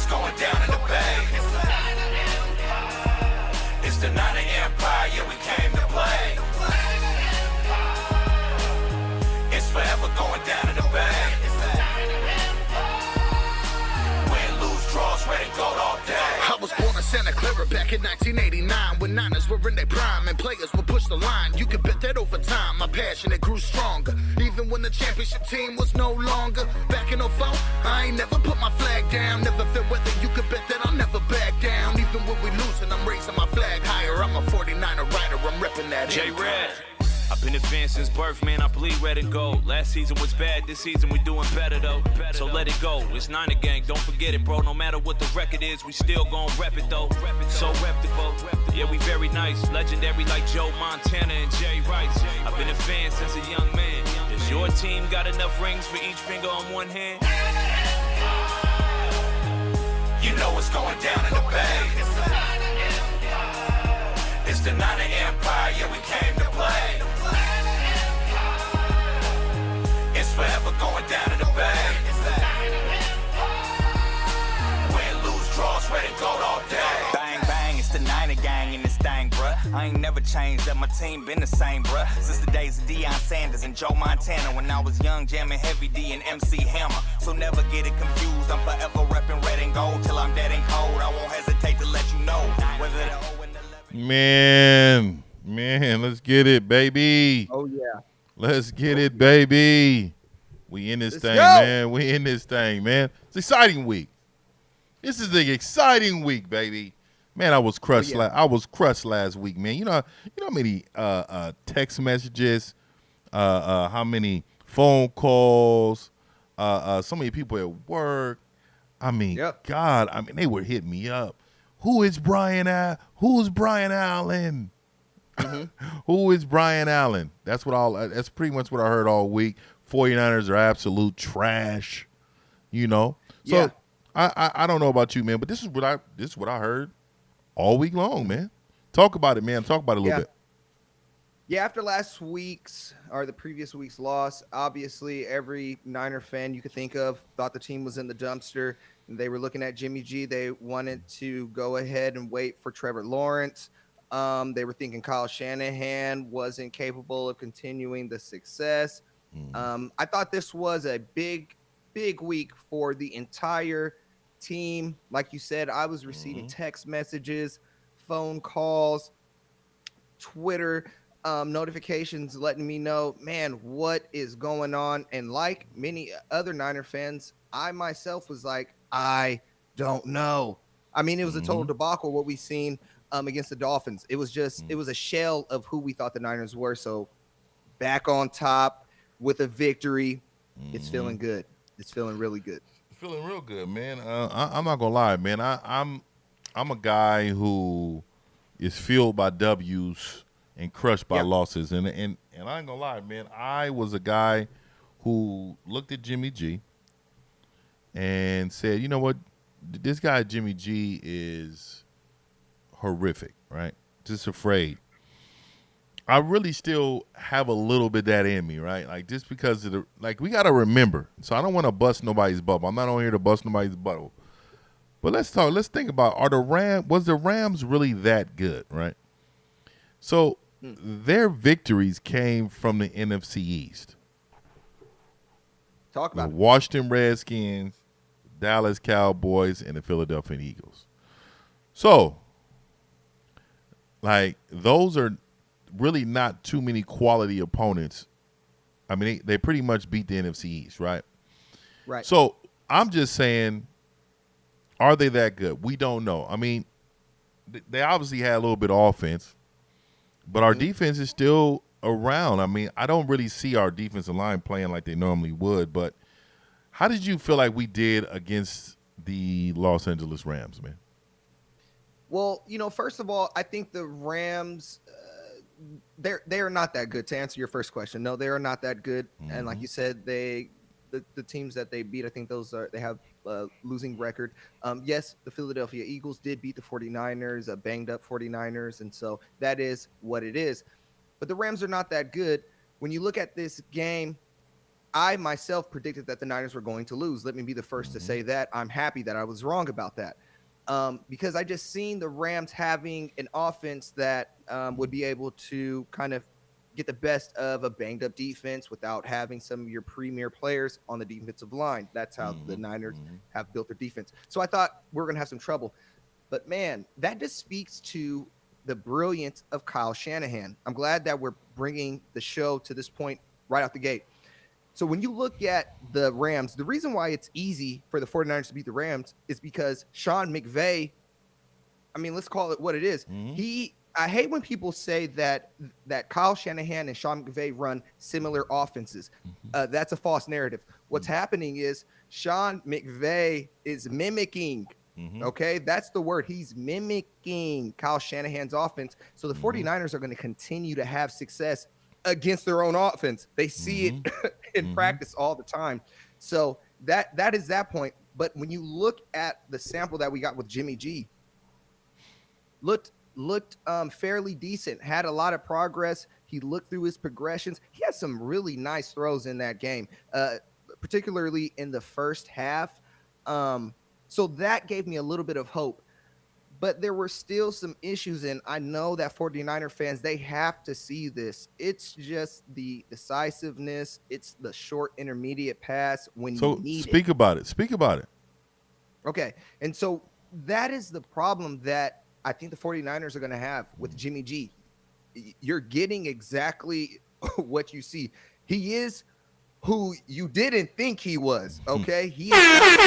going down in the Bay. It's the Niner Empire, yeah, we came to play. It's forever going down in the Bay. Win, lose, draws, red and gold all day. I was born in Santa Clara back in 1989 when Niners were in their prime and players would push the line. You could bet that over time my passion it grew stronger. Even when the championship team was no longer. Back in '04, I ain't never put my flag down. Never felt weather, you could bet that I'll never back down. Even when we losing, I'm raising my flag higher. I'm a 49er rider, I'm repping that J-Red. I've been a fan since birth, man, I bleed red and gold. Last season was bad, this season we doing better though. So let it go, it's Niner gang, don't forget it, bro. No matter what the record is, we still gon' rep it though. So reputable, yeah, we very nice. Legendary like Joe Montana and Jay Rice. I've been a fan since a young man. Does your team got enough rings for each finger on one hand? You know what's going down in the Bay. It's the Niner Empire, yeah, we came to play. It's forever going down in the Bay. Win, lose, draws, red and gold all day. Bang, bang, it's the Niner gang in this thing, bruh. I ain't never changed, that my team been the same, bruh. Since the days of Deion Sanders and Joe Montana. When I was young, jamming Heavy D and MC Hammer. So never get it confused, I'm forever repping red and gold. Till I'm dead and cold, I won't hesitate to let you know. Whether the 0 and the 11. Man, let's get it, baby. Oh, yeah. Let's get it, baby. We in this Let's thing, go. man. We in this thing, man. It's an exciting week. This is the exciting week, baby. Man, I was crushed. Oh, yeah. I was crushed last week, man. You know how many text messages, how many phone calls, so many people at work. I mean, Yep. God, I mean, they were hitting me up. Who's Brian Allen? Who is Brian Allen? That's pretty much what I heard all week. 49ers are absolute trash, you know. So Yeah. I don't know about you, man, but this is what I heard all week long, man. Talk about it, man. Talk about it a little bit. Yeah, after last week's or the previous week's loss, obviously every Niner fan you could think of thought the team was in the dumpster. They were looking at Jimmy G. They wanted to go ahead and wait for Trevor Lawrence. They were thinking Kyle Shanahan wasn't capable of continuing the success. I thought this was a big week for the entire team. Like you said, I was receiving text messages, phone calls, Twitter notifications letting me know, man, what is going on? And like many other Niner fans, I myself was like, I don't know. I mean, it was a total debacle what we seen against the Dolphins. It was just, it was a shell of who we thought the Niners were. So back on top with a victory, it's feeling good. It's feeling really good. Feeling real good, man. I'm not gonna lie, man. I'm a guy who is fueled by W's and crushed by losses, and I ain't gonna lie, man. I was a guy who looked at Jimmy G and said, you know what, this guy Jimmy G is horrific, right? Just afraid. I really still have a little bit of that in me, right? Like just because of we got to remember. So I don't want to bust nobody's bubble. I'm not on here to bust nobody's bubble. But let's think about, was the Rams really that good, right? So their victories came from the NFC East. Talk about The Washington Redskins, Dallas Cowboys, and the Philadelphia Eagles. So, those are really not too many quality opponents. I mean, they pretty much beat the NFC East, right? Right. So I'm just saying, are they that good? We don't know. I mean, they obviously had a little bit of offense, but our defense is still around. I mean, I don't really see our defensive line playing like they normally would, but how did you feel like we did against the Los Angeles Rams, man? Well, first of all, I think the Rams, they are not that good. To answer your first question, no, they are not that good. And like you said, the teams that they beat, I think they have a losing record. Yes, the Philadelphia Eagles did beat the 49ers, a banged up 49ers, and so that is what it is. But the Rams are not that good. When you look at this game, I myself predicted that the Niners were going to lose. Let me be the first to say that. I'm happy that I was wrong about that. Because I just seen the Rams having an offense that would be able to kind of get the best of a banged up defense without having some of your premier players on the defensive line. That's how the Niners have built their defense. So I thought we were going to have some trouble. But man, that just speaks to the brilliance of Kyle Shanahan. I'm glad that we're bringing the show to this point right out the gate. So when you look at the Rams, the reason why it's easy for the 49ers to beat the Rams is because Sean McVay, I mean, let's call it what it is. I hate when people say that Kyle Shanahan and Sean McVay run similar offenses. That's a false narrative. What's happening is Sean McVay is mimicking. Okay, that's the word. He's mimicking Kyle Shanahan's offense. So the 49ers are going to continue to have success against their own offense. They see it in practice all the time. So that is that point. But when you look at the sample that we got with Jimmy G, looked fairly decent, had a lot of progress. He looked through his progressions. He had some really nice throws in that game, particularly in the first half. So that gave me a little bit of hope. But there were still some issues, and I know that 49er fans, they have to see this. It's just the decisiveness. It's the short intermediate pass when you need it. Speak about it. Speak about it. Okay, and so that is the problem that I think the 49ers are going to have with Jimmy G. You're getting exactly what you see. He is who you didn't think he was, okay? He is that's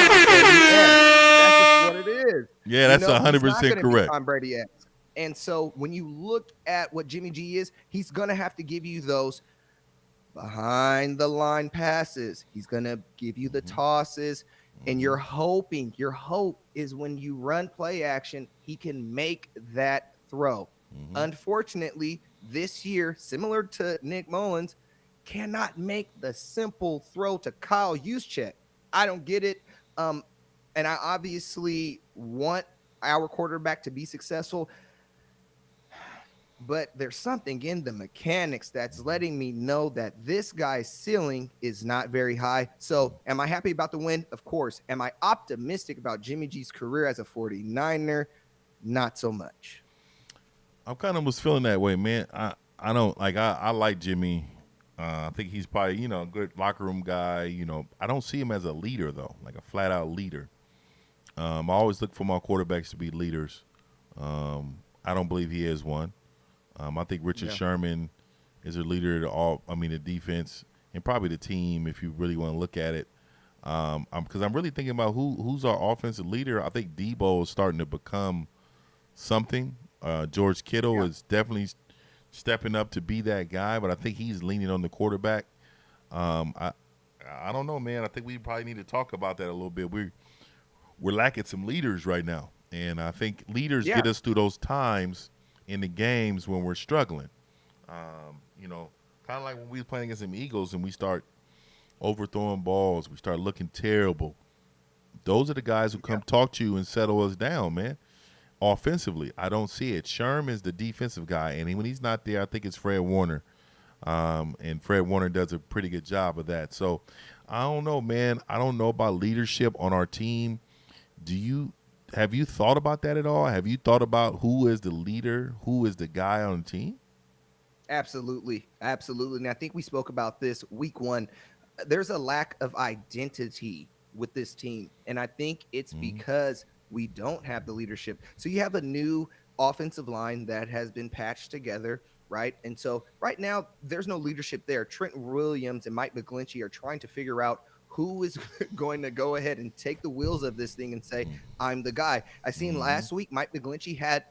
just what it is. Yeah, that's 100% correct. Tom Brady-esque. And so when you look at what Jimmy G is, he's going to have to give you those behind the line passes. He's going to give you the tosses. And your hope is when you run play action, he can make that throw. Unfortunately, this year, similar to Nick Mullins, cannot make the simple throw to Kyle Juszczyk. I don't get it. And I obviously want our quarterback to be successful, but there's something in the mechanics that's letting me know that this guy's ceiling is not very high. So am I happy about the win? Of course. Am I optimistic about Jimmy G's career as a 49er? Not so much. I kind of was feeling that way, man. I don't like I like Jimmy. I think he's probably, a good locker room guy. I don't see him as a leader, though, like a flat-out leader. I always look for my quarterbacks to be leaders. I don't believe he is one. I think Richard Sherman is a leader the defense and probably the team if you really want to look at it. Because I'm really thinking about who's our offensive leader. I think Debo is starting to become something. George Kittle is definitely stepping up to be that guy, but I think he's leaning on the quarterback. I don't know, man. I think we probably need to talk about that a little bit. We're lacking some leaders right now, and I think leaders get us through those times in the games when we're struggling. Kind of like when we were playing against them Eagles and we start overthrowing balls, we start looking terrible. Those are the guys who come talk to you and settle us down, man. Offensively, I don't see it. Sherm is the defensive guy, and when he's not there, I think it's Fred Warner. And Fred Warner does a pretty good job of that. So I don't know, man. I don't know about leadership on our team. Have you thought about that at all? Have you thought about who is the leader, who is the guy on the team? Absolutely. And I think we spoke about this week one. There's a lack of identity with this team, and I think it's because we don't have the leadership. So you have a new offensive line that has been patched together, right? And so right now there's no leadership there. Trent Williams and Mike McGlinchey are trying to figure out who is going to go ahead and take the wheels of this thing and say, I'm the guy. I seen last week, Mike McGlinchey had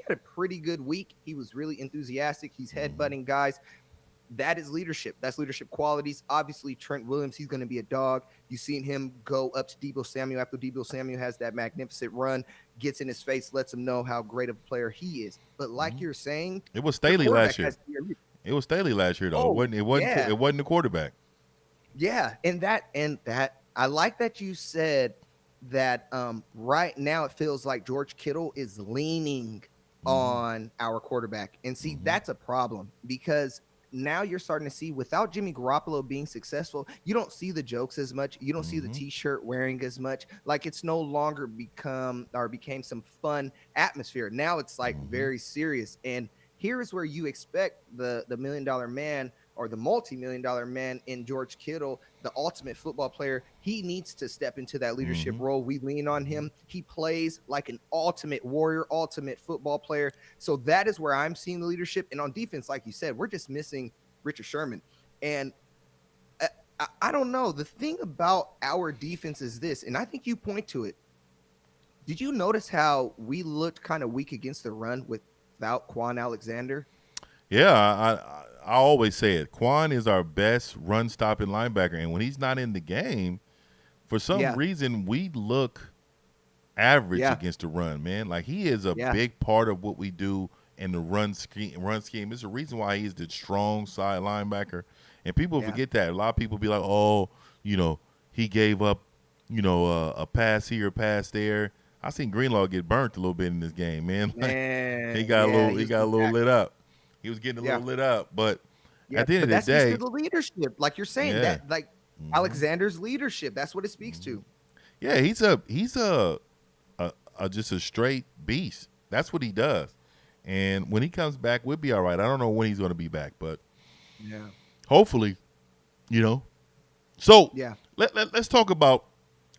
a pretty good week. He was really enthusiastic. He's headbutting guys. That is leadership. That's leadership qualities. Obviously, Trent Williams, he's going to be a dog. You've seen him go up to Deebo Samuel after Deebo Samuel has that magnificent run, gets in his face, lets him know how great of a player he is. But like you're saying, it was Staley last year. It was Staley last year, though. It wasn't the quarterback. Yeah, and that I like that you said that right now it feels like George Kittle is leaning on our quarterback. And see, that's a problem because now you're starting to see, without Jimmy Garoppolo being successful, you don't see the jokes as much. You don't see the t-shirt wearing as much. Like, it's no longer became some fun atmosphere. Now it's like very serious. And here is where you expect the $1 million man or the multi-million dollar man in George Kittle, the ultimate football player. He needs to step into that leadership role. We lean on him. He plays like an ultimate warrior, ultimate football player. So that is where I'm seeing the leadership. And on defense, like you said, we're just missing Richard Sherman. And I don't know. The thing about our defense is this, and I think you point to it. Did you notice how we looked kind of weak against the run without Quan Alexander? Yeah, I always say it. Quan is our best run stopping linebacker, and when he's not in the game, for some reason we look average against the run, man. Like, he is a big part of what we do in the run scheme. It's the reason why he's the strong side linebacker, and people forget that. A lot of people be like, "Oh, he gave up, a pass here, a pass there." I seen Greenlaw get burnt a little bit in this game, man. Like, he got a little lit up. He was getting a little lit up, but at the end of the that day, speaks to the leadership, like you're saying, that like Alexander's leadership. That's what it speaks to. Yeah, he's a just a straight beast. That's what he does. And when he comes back, we'll be all right. I don't know when he's going to be back, but hopefully, So let's talk about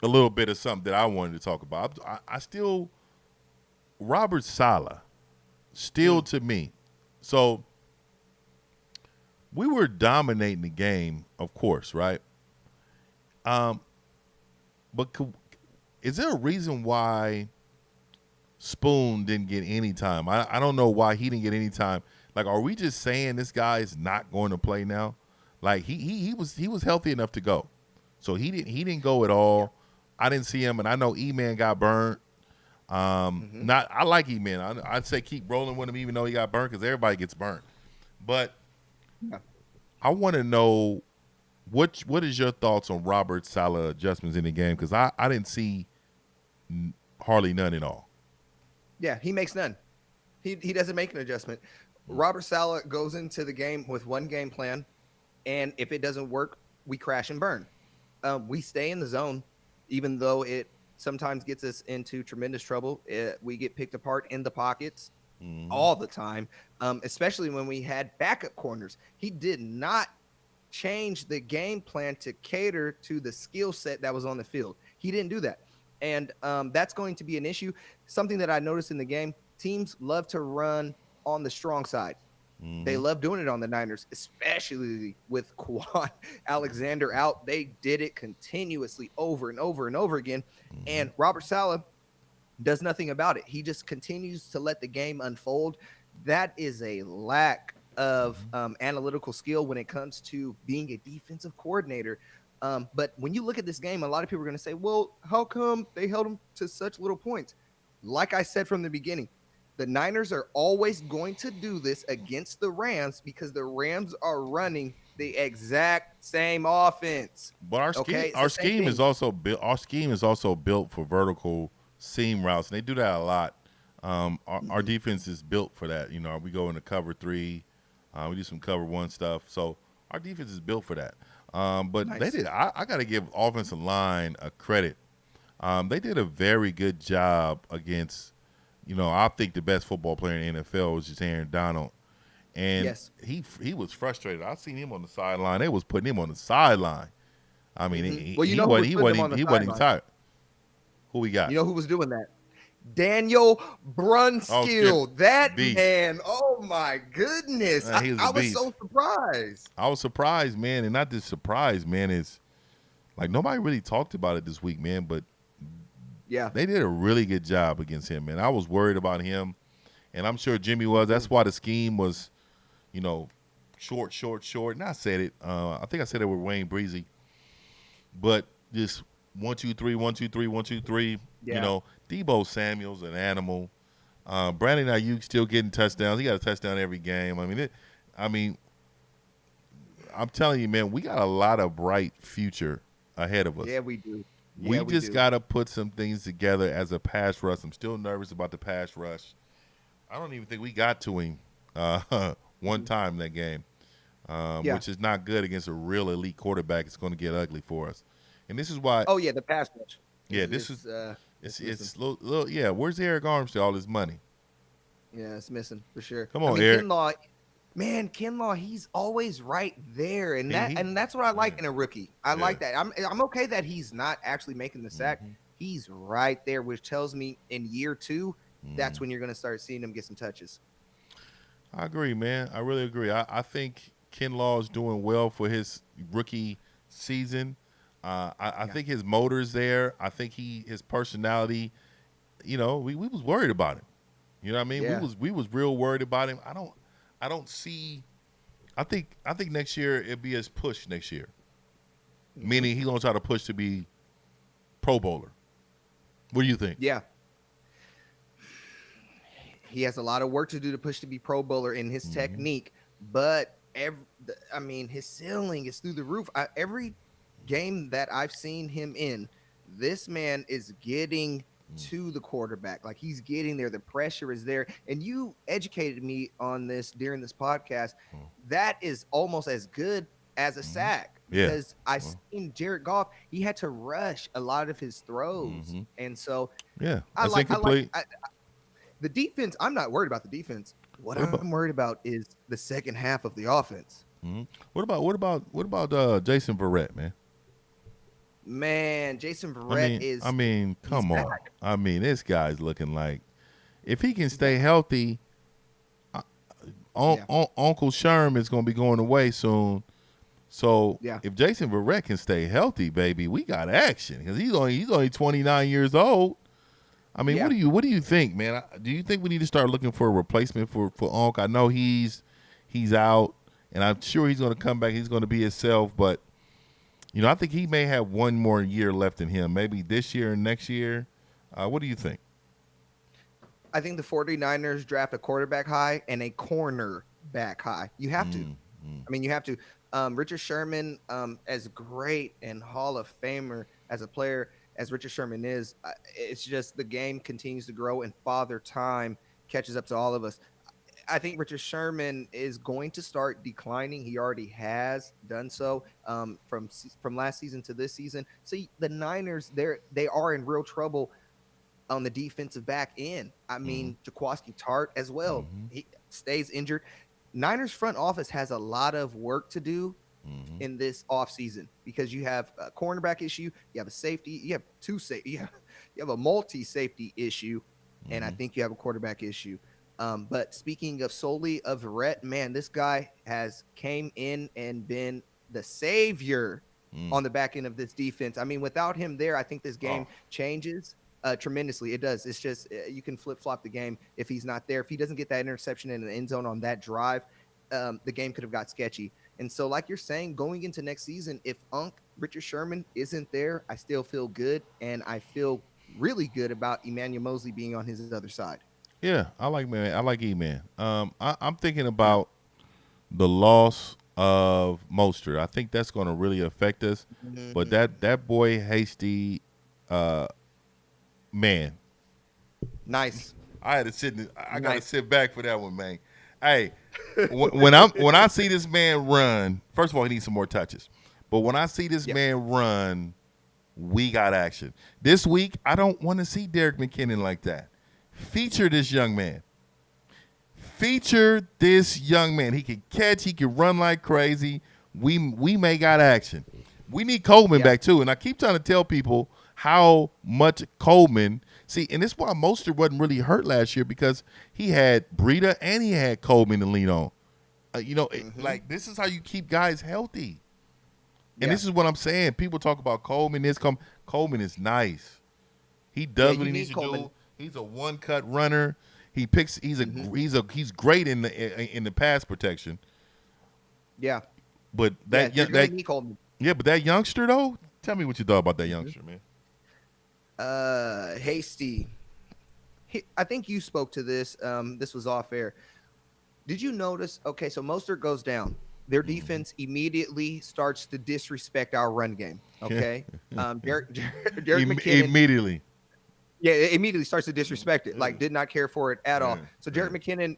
a little bit of something that I wanted to talk about. I still, Robert Saleh, still to me. So we were dominating the game, of course, right? But is there a reason why Spoon didn't get any time? I don't know why he didn't get any time. Like, are we just saying this guy is not going to play now? Like, he was healthy enough to go, so he didn't go at all. I didn't see him, and I know E-Man got burned. I like E-Man. I'd say keep rolling with him even though he got burned, because everybody gets burned. But I want to know what is your thoughts on Robert Saleh adjustments in the game, because I didn't see hardly none at all. Yeah, he makes none. He doesn't make an adjustment. Robert Saleh goes into the game with one game plan, and if it doesn't work, we crash and burn. We stay in the zone, even though it sometimes gets us into tremendous trouble. We get picked apart in the pockets all the time, especially when we had backup corners. He did not change the game plan to cater to the skill set that was on the field. He didn't do that. And that's going to be an issue. Something that I noticed in the game, teams love to run on the strong side. They love doing it on the Niners, especially with Quan Alexander out. They did it continuously over and over and over again. And Robert Saleh does nothing about it. He just continues to let the game unfold. That is a lack of analytical skill when it comes to being a defensive coordinator. But when you look at this game, a lot of people are going to say, well, how come they held him to such little points? Like I said from the beginning, the Niners are always going to do this against the Rams because the Rams are running the exact same offense. But our scheme is also built for vertical seam routes, and they do that a lot. Our defense is built for that. We go into cover 3, we do some cover 1 stuff. So our defense is built for that. But nice. They did. I got to give offensive line a credit. They did a very good job against. I think the best football player in the NFL was just Aaron Donald, and he was frustrated. I seen him on the sideline. They was putting him on the sideline. I mean, he wasn't even tired. Who we got? You know who was doing that? Daniel Brunskill. That beast. Man, oh my goodness. I was so surprised. I was surprised, man, and not just surprised, man. It's like nobody really talked about it this week, man, but they did a really good job against him, man. I was worried about him, and I'm sure Jimmy was. That's why the scheme was, short. And I said it. I think I said it with Wayne Breezy. But just 1-2-3, 1-2-3, 1-2-3. Deebo Samuel's an animal. Brandon Ayuk still getting touchdowns. He got a touchdown every game. I'm telling you, man, we got a lot of bright future ahead of us. Yeah, we do. We just got to put some things together as a pass rush. I'm still nervous about the pass rush. I don't even think we got to him one time in that game. Yeah. which is not good against a real elite quarterback. It's going to get ugly for us. And this is why. Oh yeah, the pass rush. Yeah, this is It's missing. it's little, yeah. Where's Eric Armstead? All his money. Yeah, it's missing for sure. Come I on, mean, Eric. Kinlaw, man, Kinlaw, he's always right there, and that's what I like in a rookie. I like that. I'm okay that he's not actually making the sack. He's right there, which tells me in year 2, that's when you're going to start seeing him get some touches. I agree, man. I really agree. I think Kinlaw is doing well for his rookie season. I think his motor's there. I think his personality. You know, we was worried about him. You know what I mean? Yeah. We was real worried about him. I don't see. I think next year it'll be his push next year. Meaning he's gonna try to push to be Pro Bowler. What do you think? Yeah. He has a lot of work to do to push to be Pro Bowler in his technique, but his ceiling is through the roof. Every game that I've seen him in, this man is getting to the quarterback. Like, he's getting there. The pressure is there. And you educated me on this during this podcast. That is almost as good as a sack. Yeah. Because I seen Jared Goff, he had to rush a lot of his throws. And so Yeah, I that's incomplete. the defense. I'm not worried about the defense. What I'm worried about is the second half of the offense. What about Jason Verrett, man? Man, Jason Verrett I mean, come on. back. I mean, this guy's looking like, if he can stay healthy, Uncle Sherm is going to be going away soon. So if Jason Verrett can stay healthy, baby, we got action, because he's only 29 years old. I mean, what do you think, man? Do you think we need to start looking for a replacement for Unc? I know he's out, and I'm sure he's going to come back. He's going to be himself, but you know, I think he may have one more year left in him, maybe this year and next year. What do you think? I think the 49ers draft a quarterback high and a corner back high. You have to. I mean, you have to. Richard Sherman, as great and Hall of Famer as a player as Richard Sherman is, it's just the game continues to grow and Father Time catches up to all of us. I think Richard Sherman is going to start declining. He already has done so from last season to this season. So the Niners, they are in real trouble on the defensive back end. I mean, Jaquaski Tart as well. He stays injured. Niners front office has a lot of work to do in this offseason, because you have a cornerback issue, you have a safety, you have you have a multi-safety issue, and I think you have a quarterback issue. But speaking of solely of Verrett, man, this guy has came in and been the savior on the back end of this defense. I mean, without him there, I think this game changes tremendously. It does. It's just you can flip-flop the game if he's not there. If he doesn't get that interception in the end zone on that drive, the game could have got sketchy. And so, like you're saying, going into next season, if Richard Sherman isn't there, I still feel good, and I feel really good about Emmanuel Mosley being on his other side. Yeah, I like E-Man. I'm thinking about the loss of Mostert. I think that's going to really affect us. But that boy Hasty, man, nice. I had to I got to sit back for that one, man. Hey, when I see this man run, first of all, he needs some more touches. But when I see this man run, we got action. This week, I don't want to see Derek McKinnon like that. Feature this young man. Feature this young man. He can catch. He can run like crazy. We may got action. We need Coleman back too. And I keep trying to tell people how much Coleman. See, and this is why Mostert wasn't really hurt last year, because he had Breida and he had Coleman to lean on. Like, this is how you keep guys healthy. And this is what I'm saying. People talk about Coleman. Coleman is nice. He does what he needs to do. He's a one-cut runner. He picks. He's great in the pass protection. Yeah. But but that youngster though. Tell me what you thought about that youngster, man. Hasty. I think you spoke to this. This was off air. Did you notice? Okay, so Mostert goes down. Their defense immediately starts to disrespect our run game. Okay, Derek McKinnon immediately. Yeah, it immediately starts to disrespect it. Like, did not care for it at all. So Derek McKinnon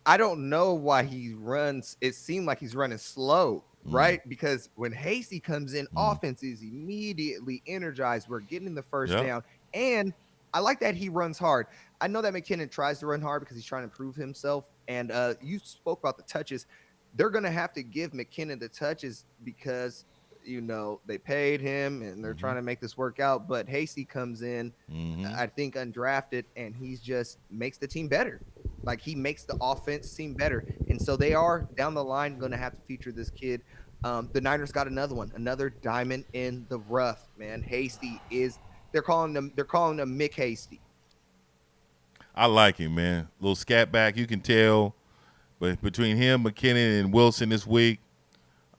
I don't know why he runs. It seemed like he's running slow, right? Because when Hasty comes in, offense is immediately energized. We're getting the first Yep. down. And I like that he runs hard. I know that McKinnon tries to run hard because he's trying to prove himself. And you spoke about the touches. They're going to have to give McKinnon the touches because, they paid him and they're trying to make this work out. But Hasty comes in, I think, undrafted, and he's just makes the team better. Like, he makes the offense seem better. And so they are down the line going to have to feature this kid. The Niners got another diamond in the rough, man. Hasty they're calling him Mick Hasty. I like him, man. Little scat back, you can tell. But between him, McKinnon, and Wilson this week,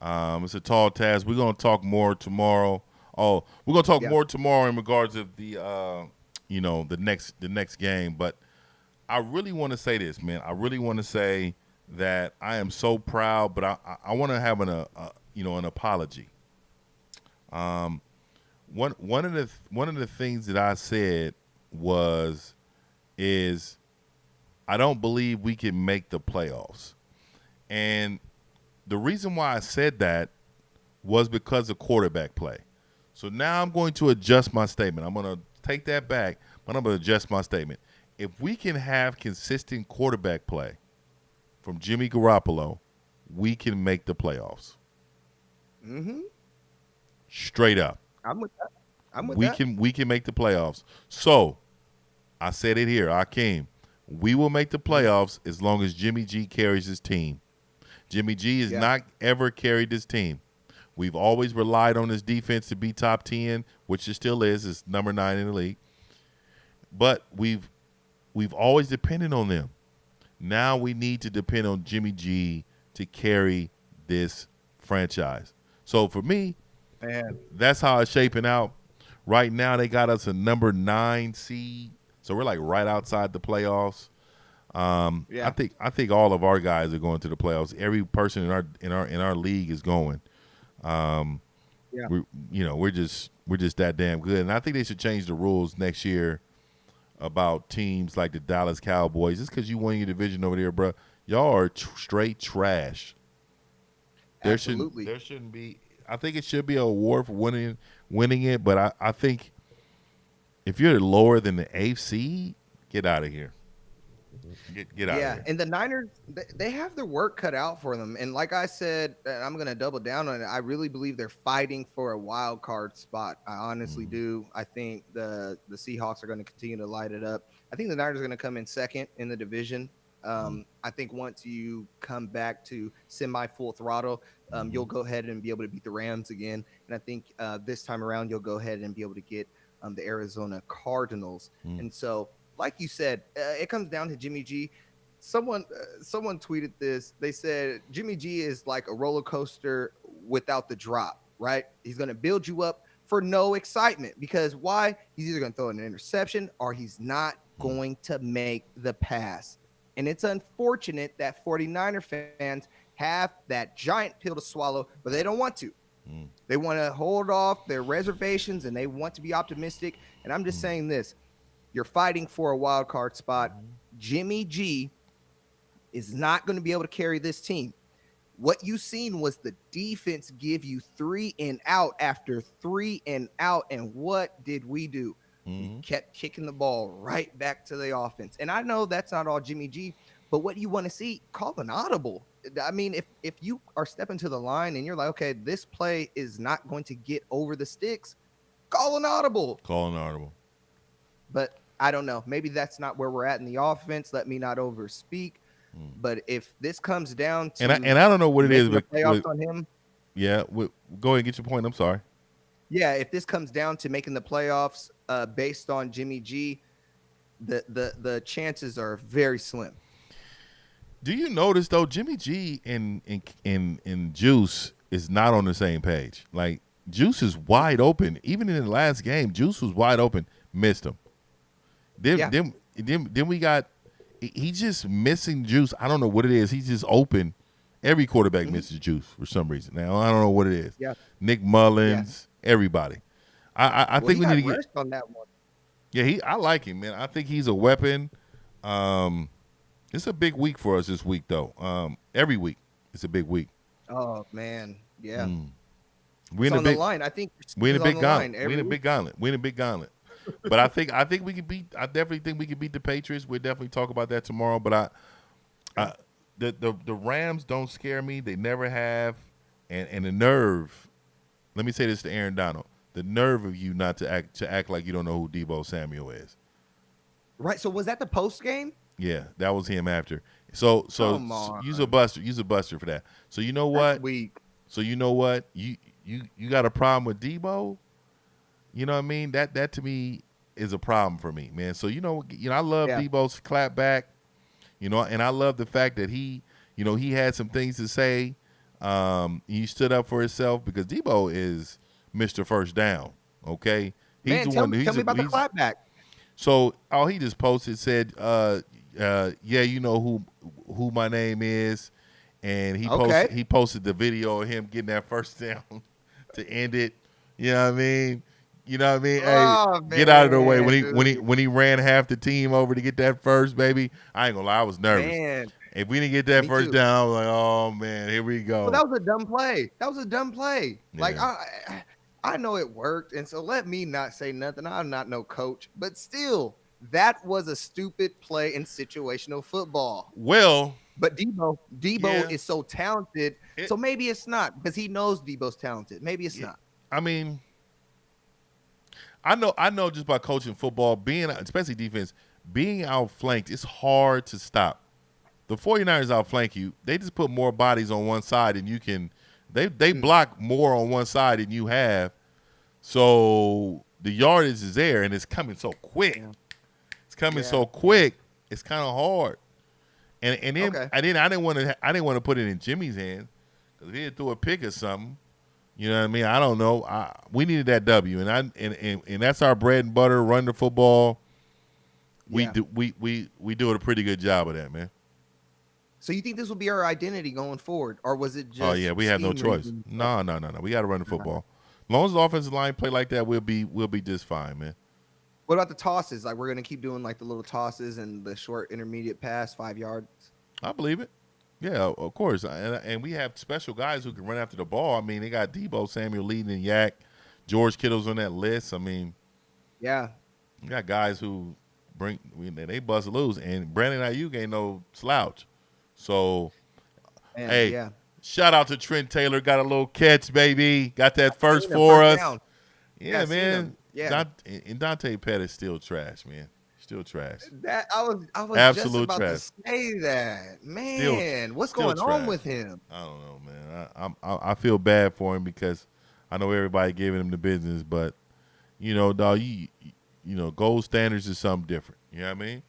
it's a tall task. We're going to talk more tomorrow. Oh, we're going to talk more tomorrow in regards of the the next game. But I really want to say this, man. I really want to say that I am so proud, but I want to have an apology. One of the things that I said is I don't believe we can make the playoffs. And the reason why I said that was because of quarterback play. So now I'm going to adjust my statement. I'm going to take that back, but I'm going to adjust my statement. If we can have consistent quarterback play from Jimmy Garoppolo, we can make the playoffs. Straight up. I'm with that. We can make the playoffs. So I said it here, Akeem. We will make the playoffs as long as Jimmy G carries his team. Jimmy G has not ever carried this team. We've always relied on his defense to be top 10, which it still is. It's number 9 in the league. But we've always depended on them. Now we need to depend on Jimmy G to carry this franchise. So for me, that's how it's shaping out. Right now they got us a number 9 seed. So we're like right outside the playoffs. I think all of our guys are going to the playoffs. Every person in our league is going. We're just that damn good. And I think they should change the rules next year about teams like the Dallas Cowboys. Just because you won your division over there, bro, y'all are straight trash. There shouldn't be. I think it should be an award for winning it, but I think if you're lower than the 8th seed, get out of here. Get out of here. And the Niners, they have their work cut out for them. And like I said, and I'm going to double down on it, I really believe they're fighting for a wild card spot. I honestly do. I think the Seahawks are going to continue to light it up. I think the Niners are going to come in second in the division. I think once you come back to semi-full throttle, you'll go ahead and be able to beat the Rams again. And I think this time around, you'll go ahead and be able to get the Arizona Cardinals. And so, like you said, it comes down to Jimmy G. Someone tweeted this. They said Jimmy G is like a roller coaster without the drop, right? He's going to build you up for no excitement because why? He's either going to throw an interception or he's not going to make the pass. And it's unfortunate that 49er fans have that giant pill to swallow, but they don't want to. They want to hold off their reservations and they want to be optimistic. And I'm just saying this. You're fighting for a wild card spot. Jimmy G is not going to be able to carry this team. What you seen was the defense give you 3 and out after 3 and out. And what did we do? We kept kicking the ball right back to the offense. And I know that's not all Jimmy G, but what you want to see, call an audible. I mean, if you are stepping to the line and you're like, okay, this play is not going to get over the sticks, call an audible. But I don't know. Maybe that's not where we're at in the offense. Let me not overspeak. But if this comes down to and I don't know what it is, but playoffs on him. Yeah, go ahead and get your point. I'm sorry. Yeah, if this comes down to making the playoffs based on Jimmy G, the chances are very slim. Do you notice though, Jimmy G and Juice is not on the same page. Like Juice is wide open. Even in the last game, Juice was wide open, missed him. Then we got he just missing Juice. I don't know what it is. He's just open. Every quarterback misses Juice for some reason. Now I don't know what it is. Yeah. Nick Mullins, everybody. I think we need to get on that one. Yeah, I like him, man. I think he's a weapon. It's a big week for us this week, though. Every week it's a big week. Oh man, yeah. We It's in a on the big line. I think your we in a season's on big the line gauntlet. We in every a big week. gauntlet. We in a big gauntlet. But I think we can beat. I definitely think we can beat the Patriots. We'll definitely talk about that tomorrow. But the Rams don't scare me. They never have. And the nerve. Let me say this to Aaron Donald: the nerve of you not to act like you don't know who Debo Samuel is. Right. So was that the post game? Yeah, that was him after. So Come on. use a buster. Use a buster for that. So you know what? That's weak. So you know what? You got a problem with Debo? You know what I mean? That to me is a problem for me, man. So you know I love Yeah. Debo's clap back. And I love the fact that he had some things to say. He stood up for himself because Debo is Mr. First Down. Okay, he's Man, the tell one. me about the clapback. So all he just posted said, yeah, you know who my name is, and he posted the video of him getting that first down to end it. You know what I mean? You know what I mean? Oh, Hey, get out of the way man, when he ran half the team over to get that first, baby. I ain't gonna lie, I was nervous. Man, If we didn't get that me first too. down, I was like, oh man, here we go. Well, that was a dumb play. Like Yeah. I know it worked, and so let me not say nothing. I'm not no coach, but still, that was a stupid play in situational football. Well, But Debo Yeah. is so talented, so maybe it's not because he knows Debo's talented. Maybe it's not. I mean, I know just by coaching football, especially defense, being outflanked, it's hard to stop. The 49ers outflank you. They just put more bodies on one side than you can. They block more on one side than you have. So the yardage is there, and it's coming so quick. Yeah. It's coming so quick. It's kind of hard. And then Okay. I didn't want to put it in Jimmy's hands because if he had threw a pick or something, you know what I mean. I don't know. We needed that W, and that's our bread and butter. Run the football. We Yeah. do we do a pretty good job of that, man. So you think this will be our identity going forward, or was it just? Oh yeah, we have no scheme choice. reasons? No. We got to run the football. As long as the offensive line play like that, we'll be just fine, man. What about the tosses? Like we're gonna keep doing like the little tosses and the short intermediate pass, 5 yards. I believe it. Yeah, of course. And we have special guys who can run after the ball. I mean, they got Debo Samuel leading in Yak. George Kittle's on that list. I mean, Yeah. we got guys who they bust loose. And Brandon Ayuk ain't no slouch. So, Man, hey, yeah. shout out to Trent Taylor. Got a little catch, baby. Got that first Seen him, for first us. down. Yeah, I seen man. him. Yeah. And Dante Pettis still trash, man. Still trash. That I was Absolute just about trash. to say that. Man, what's still going on trash. with him? I don't know, man. I feel bad for him because I know everybody giving him the business, but dog, you gold standards is something different. You know what I mean?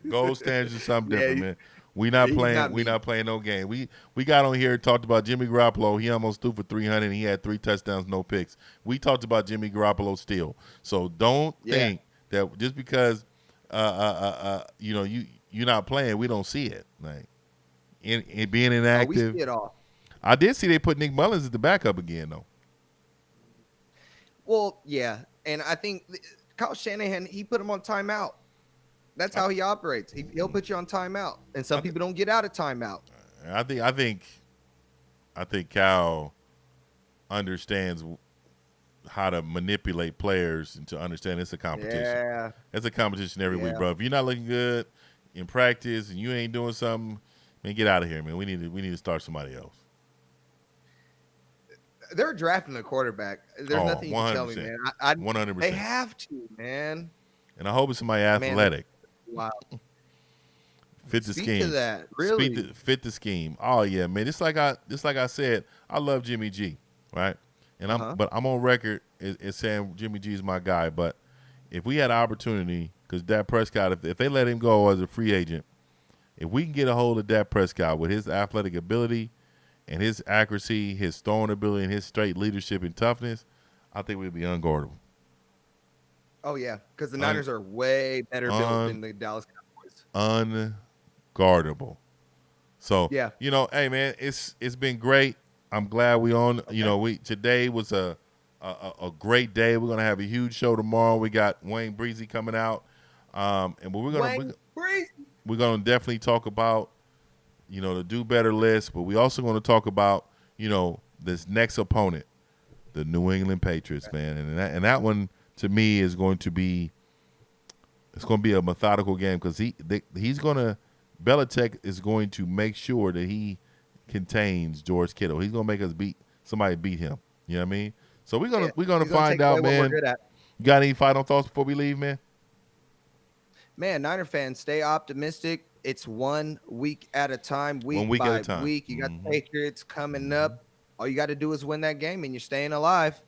Gold standards is something different, man. We not he's playing. not We me. not playing no game. We got on here and talked about Jimmy Garoppolo. He almost threw for 300. And he had 3 touchdowns, no picks. We talked about Jimmy Garoppolo still. So don't think that just because you're not playing, we don't see it. Like in being Oh, we inactive. see it all. I did see they put Nick Mullins as the backup again, though. Well, yeah, and I think Kyle Shanahan, he put him on timeout. That's how he operates. He'll put you on timeout, and some people don't get out of timeout. I think Cal understands how to manipulate players and to understand it's a competition. Yeah, It's a competition every week, Yeah. bro. If you're not looking good in practice and you ain't doing something, man, get out of here, man. We need to start somebody else. they're drafting a quarterback. There's Oh, nothing you can tell me, 100%. man. 100%. They have to, man. And I hope it's somebody athletic. Wow. Fit the Speak scheme. to that. Really? Fit the scheme. Oh yeah, man. Just like I said, I love Jimmy G, right? And I'm on record as saying Jimmy G is my guy. But if we had an opportunity, because Dak Prescott, if they let him go as a free agent, if we can get a hold of Dak Prescott with his athletic ability and his accuracy, his throwing ability, and his straight leadership and toughness, I think we'd be unguardable. Oh yeah, because the Niners are way better built than the Dallas Cowboys. Unguardable. So Yeah. hey man, it's been great. I'm glad we on. Today was a great day. We're gonna have a huge show tomorrow. We got Wayne Breezy coming out, and we're we're gonna definitely talk about, the do better list, but we also going to talk about, this next opponent, the New England Patriots, man, and that one to me is going to be, it's going to be a methodical game because Belichick is going to make sure that he contains George Kittle. He's going to make us somebody beat him. You know what I mean? So we're gonna find out, man. What we're good at. You got any final thoughts before we leave, man? Man, Niner fans, stay optimistic. It's 1 week at a time, week week by at a time. week. You got the Patriots coming up. All you got to do is win that game, and you're staying alive.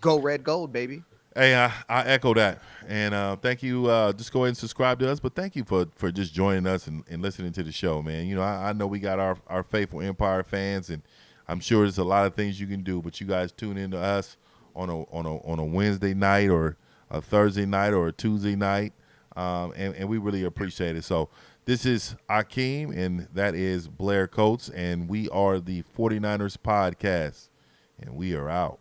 Go red gold, baby. Hey, I echo that, and thank you. Just go ahead and subscribe to us, but thank you for just joining us and listening to the show, man. I know we got our faithful Empire fans, and I'm sure there's a lot of things you can do, but you guys tune in to us on a Wednesday night or a Thursday night or a Tuesday night, and we really appreciate it. So this is Akeem, and that is Blair Coates, and we are the 49ers Podcast, and we are out.